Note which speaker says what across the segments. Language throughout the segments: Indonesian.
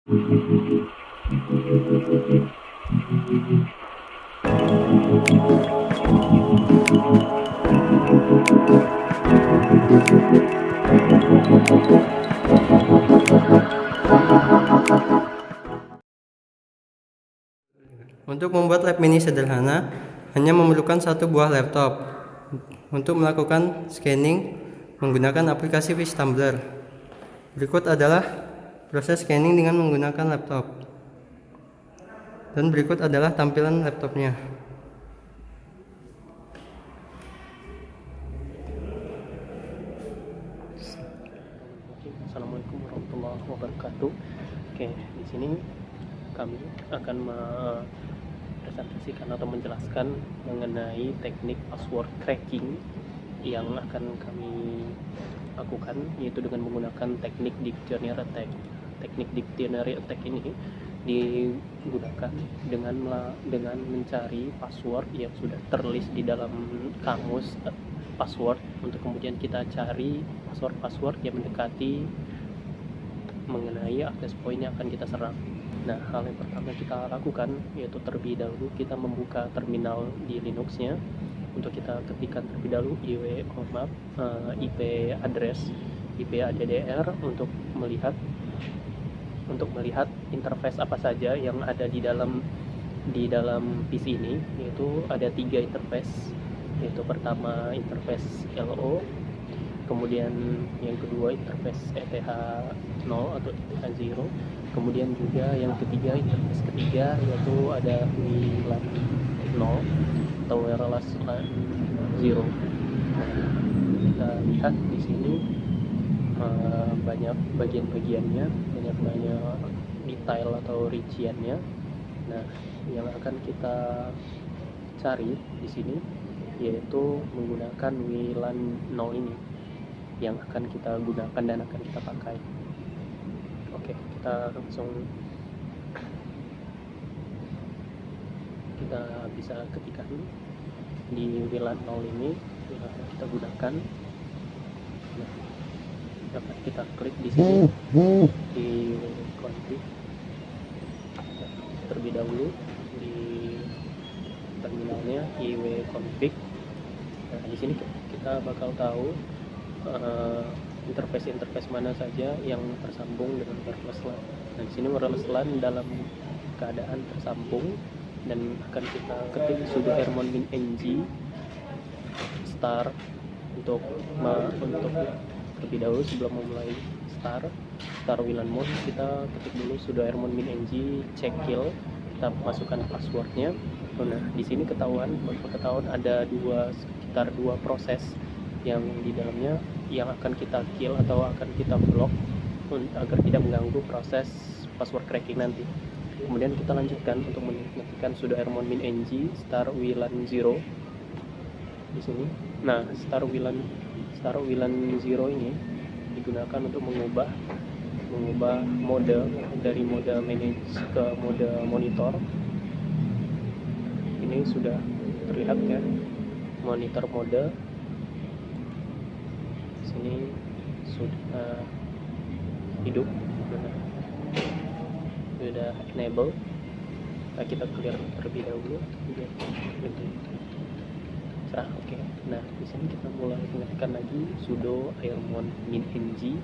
Speaker 1: Untuk membuat lab mini sederhana, hanya memerlukan satu buah laptop. Untuk melakukan scanning menggunakan aplikasi Fish Tumbler. Berikut adalah proses scanning dengan menggunakan laptop. Dan berikut adalah tampilan laptopnya.
Speaker 2: Assalamualaikum warahmatullahi wabarakatuh. Oke, di sini kami akan presentasikan atau menjelaskan mengenai teknik password cracking yang akan kami lakukan, yaitu dengan menggunakan teknik dictionary attack. Teknik dictionary attack ini digunakan dengan mencari password yang sudah terlist di dalam kamus password, untuk kemudian kita cari password yang mendekati mengenai access point yang akan kita serang. Nah, hal yang pertama kita lakukan yaitu terlebih dahulu kita membuka terminal di Linuxnya. Untuk kita ketikkan terlebih dahulu IP address, IP addr untuk melihat interface apa saja yang ada di dalam PC ini, yaitu ada 3 interface, yaitu pertama interface LO, kemudian yang kedua interface ETH0 atau ETH0, kemudian juga yang ketiga, interface ketiga, yaitu ada WLAN 0 atau wireless LAN 0. Nah, kita lihat di sini banyak bagian-bagiannya, banyak detail atau rinciannya. Nah, yang akan kita cari di sini yaitu menggunakan WLAN 0 ini yang akan kita gunakan dan akan kita pakai. Oke, kita langsung bisa ketikkan di WLAN 0 ini kita gunakan. Nah, dapat kita klik di sini di config terlebih dahulu di terminalnya iwconfig. Nah, di sini kita bakal tahu interface mana saja yang tersambung dengan wireless LAN. Nah, di sini wireless LAN dalam keadaan tersambung, dan akan kita ketik sudo ermon min ng star untuk terlebih dahulu sebelum memulai start WLAN mode. Kita ketik dulu sudo ermon min ng check kill, kita masukkan passwordnya. Nah, di sini ketahuan ada sekitar dua proses yang di dalamnya yang akan kita kill atau akan kita block agar tidak mengganggu proses password cracking nanti. Kemudian kita lanjutkan untuk mengetikkan sudo ermon min ng star WLAN 0 di sini. Nah, star WLAN 0 ini digunakan untuk mengubah mode dari mode manage ke mode monitor. Ini sudah terlihat ya, monitor mode. Sini sudah hidup, sudah enable. Nah, kita clear terlebih dahulu. Oke. Nah, di sini kita mulai mengetikkan lagi sudo ermon min ng,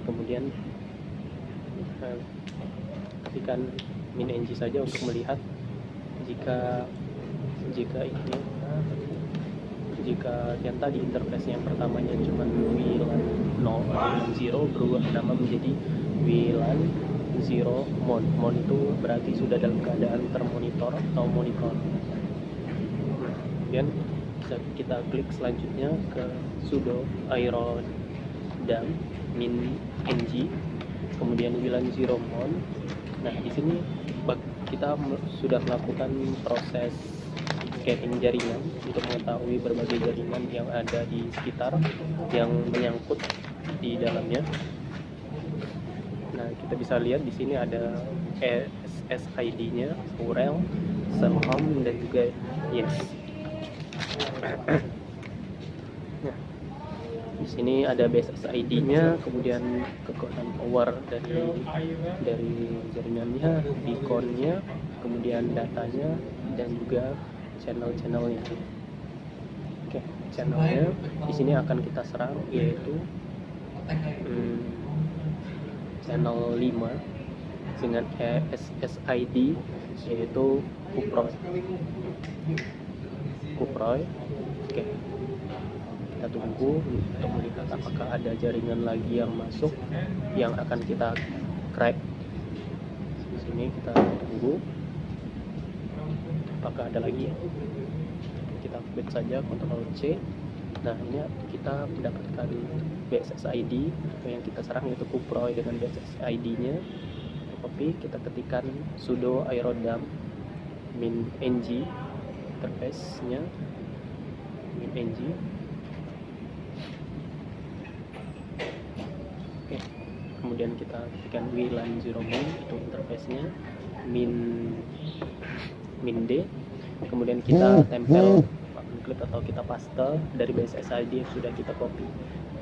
Speaker 2: kemudian ketikkan min ng saja untuk melihat jika yang tadi interface yang pertamanya cuma WLAN 0 atau 0 berubah nama menjadi WLAN 0 mon itu berarti sudah dalam keadaan termonitor atau monitor. Kemudian kita klik selanjutnya ke sudo irodam min ng, kemudian WLAN 0 mon. Nah, di sini kita sudah melakukan proses scanning jaringan untuk mengetahui berbagai jaringan yang ada di sekitar yang menyangkut di dalamnya. Nah, kita bisa lihat di sini ada SSID-nya, URL, selhom, dan juga yes. Nah, Di sini ada BSSID-nya, kemudian kekuatan power dari jaringannya, beacon-nya, kemudian datanya, dan juga channel-channelnya. Oke, channelnya di sini akan kita serang yaitu channel 5 dengan SSID yaitu Kuproy. Oke, kita tunggu untuk melihat apakah ada jaringan lagi yang masuk yang akan kita crack. Di sini kita tunggu apakah ada lagi. Kita update saja, Ctrl C. Nah, ini kita mendapatkan BSSID yang kita serang yaitu Kuproy dengan BSSID-nya. Copy, kita ketikkan sudo aerodam min ng interface-nya min ng. Oke, kemudian kita ketikkan WLAN 0 mon itu interface-nya min d. Kemudian kita tempel klik atau kita paste dari BSSID yang sudah kita copy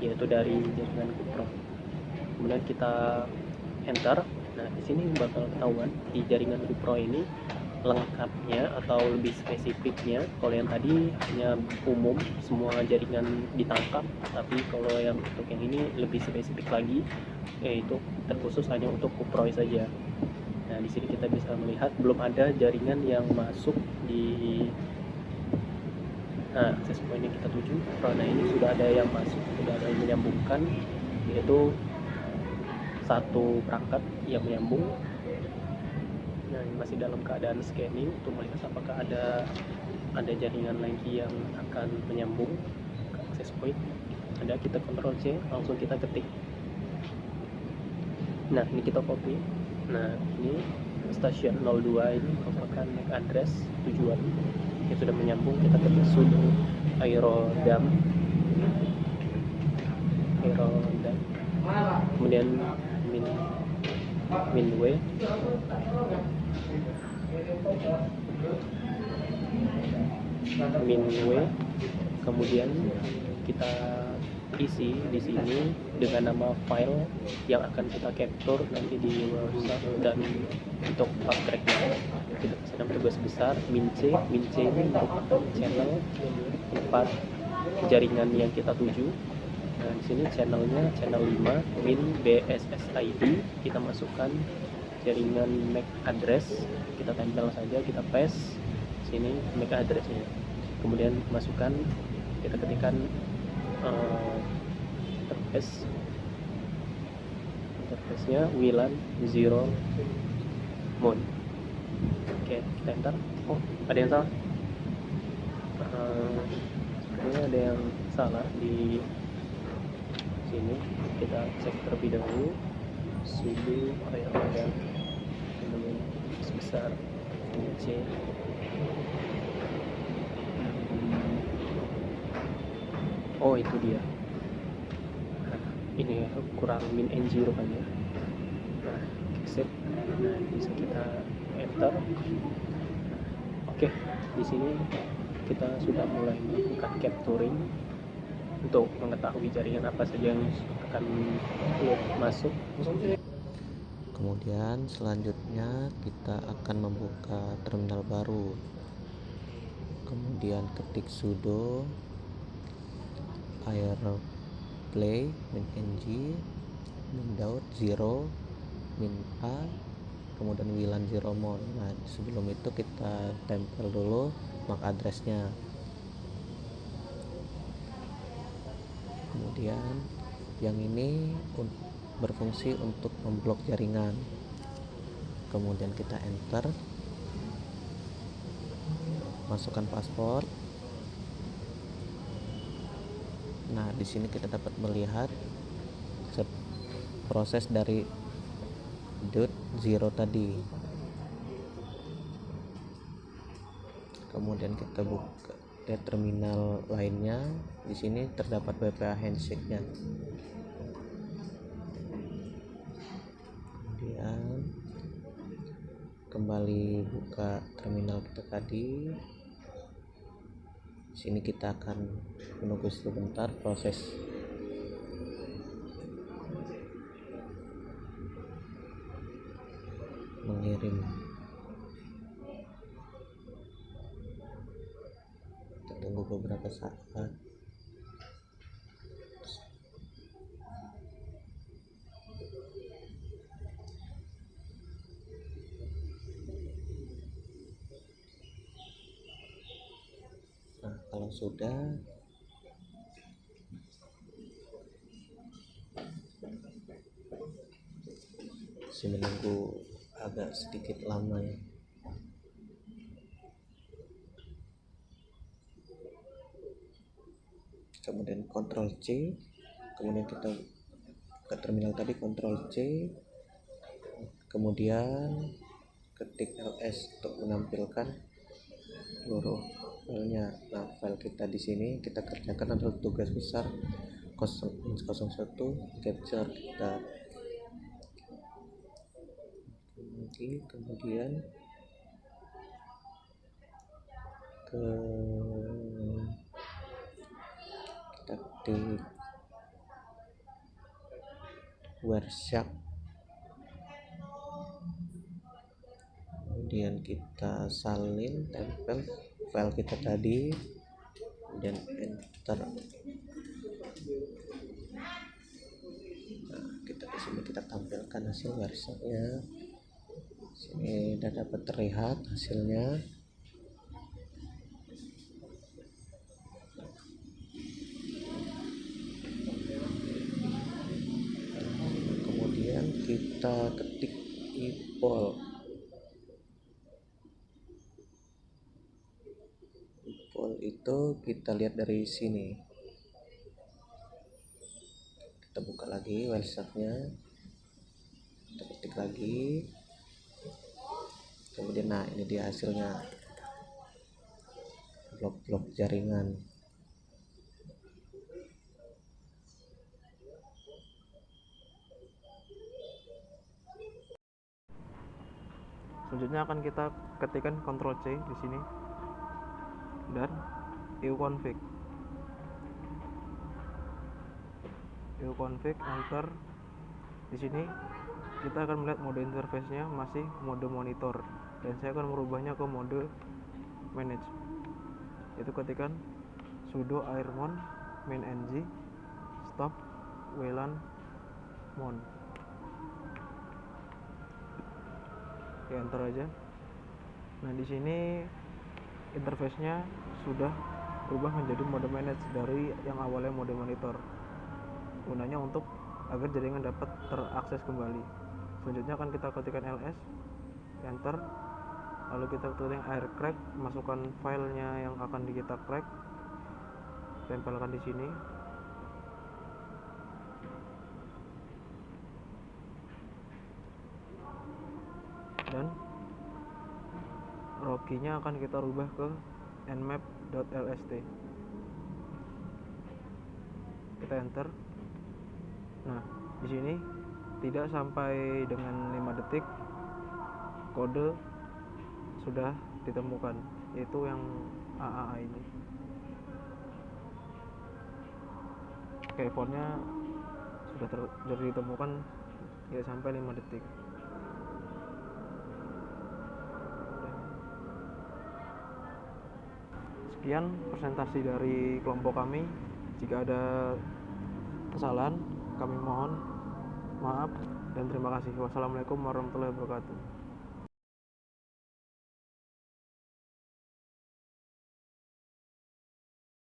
Speaker 2: yaitu dari jaringan Kupro. Kemudian kita enter. Nah, di sini bakal ketahuan di jaringan Kupro ini lengkapnya atau lebih spesifiknya. Kalau yang tadi hanya umum, semua jaringan ditangkap, tapi kalau yang untuk yang ini lebih spesifik lagi, yaitu terkhusus hanya untuk Kupro saja. Nah, di sini kita bisa melihat belum ada jaringan yang masuk di akses point yang kita tuju. Karena ini sudah ada yang masuk, sudah ada yang menyambungkan, yaitu satu perangkat yang menyambung. Nah, ini masih dalam keadaan scanning untuk melihat apakah ada jaringan lagi yang akan menyambung ke access point. Ada, kita Ctrl C, langsung kita ketik. Nah, ini kita copy. Nah, ini stasiun 02 ini merupakan MAC address tujuan yang sudah menyambung. Kita ketik sudo aerodam, kemudian min w, kemudian kita isi di sini dengan nama file yang akan kita capture nanti di WhatsApp. Dan untuk fast tracknya kita sedang tugas besar min C ini merupakan channel tempat jaringan yang kita tuju. Nah, di sini channelnya channel 5 min BSSID, kita masukkan jaringan MAC address, kita tempel saja, kita paste sini MAC addressnya, kemudian masukkan, kita ketikkan interface-nya WLAN 0 mon. Oke, kita enter. Oh, ada yang salah. Sebenarnya ada yang salah di sini. Kita cek terlebih dahulu. Sudo aerodam sebesar C. Oh, itu dia. Ini kurang min ng rupanya. Nah, save. Nah, bisa kita enter. Oke, di sini kita sudah mulai melakukan capturing untuk mengetahui jaringan apa saja yang akan masuk.
Speaker 3: Kemudian selanjutnya kita akan membuka terminal baru. Kemudian ketik sudo airplay min ng min-out 0 min-a kemudian WLAN 0 mon. Nah, sebelum itu kita tempel dulu MAC addressnya. Kemudian yang ini berfungsi untuk memblok jaringan. Kemudian kita enter, masukkan password. Nah, di sini kita dapat melihat proses dari .0 tadi. Kemudian kita buka terminal lainnya. Di sini terdapat WPA handshake-nya. Kemudian kembali buka terminal kita tadi. Di sini kita akan menunggu sebentar proses kirim. Kita tunggu beberapa saat. Nah, kalau sudah, masih menunggu agak sedikit lama ya. Kemudian Ctrl C, kemudian kita ke terminal tadi, Ctrl C, kemudian ketik ls untuk menampilkan seluruh filenya. Nah, file kita di sini kita kerjakan adalah tugas besar 01 capture. Kita kemudian kita klik workshop, kemudian kita salin, tempel file kita tadi, dan enter. Nah, kita di sini kita tampilkan hasil workshopnya. Sini sudah dapat terlihat hasilnya. Kemudian kita ketik ipol. Ipol itu kita lihat dari sini. Kita buka lagi workshopnya, kita ketik lagi, kemudian nah ini dia hasilnya, blok-blok jaringan.
Speaker 4: Selanjutnya akan kita ketikkan Ctrl C di sini dan uconfig, enter. Di sini kita akan melihat mode interface-nya masih mode monitor, dan saya akan merubahnya ke mode manage. Itu ketikkan sudo airmon min ng stop WLAN mon. Oke, enter aja. Nah, di sini interface-nya sudah berubah menjadi mode manage dari yang awalnya mode monitor. Gunanya untuk agar jaringan dapat terakses kembali. Selanjutnya akan kita ketikkan ls, enter. Lalu kita ketik air crack, masukkan filenya yang akan kita crack, tempelkan di sini. Dan rocky-nya akan kita rubah ke nmap.lst. Kita enter. Nah, di sini tidak sampai dengan 5 detik kode sudah ditemukan, yaitu yang AAA ini. Oke, fontnya sudah ditemukan tidak sampai 5 detik. Sekian presentasi dari kelompok kami. Jika ada kesalahan, kami mohon maaf dan terima kasih. Wassalamualaikum warahmatullahi wabarakatuh.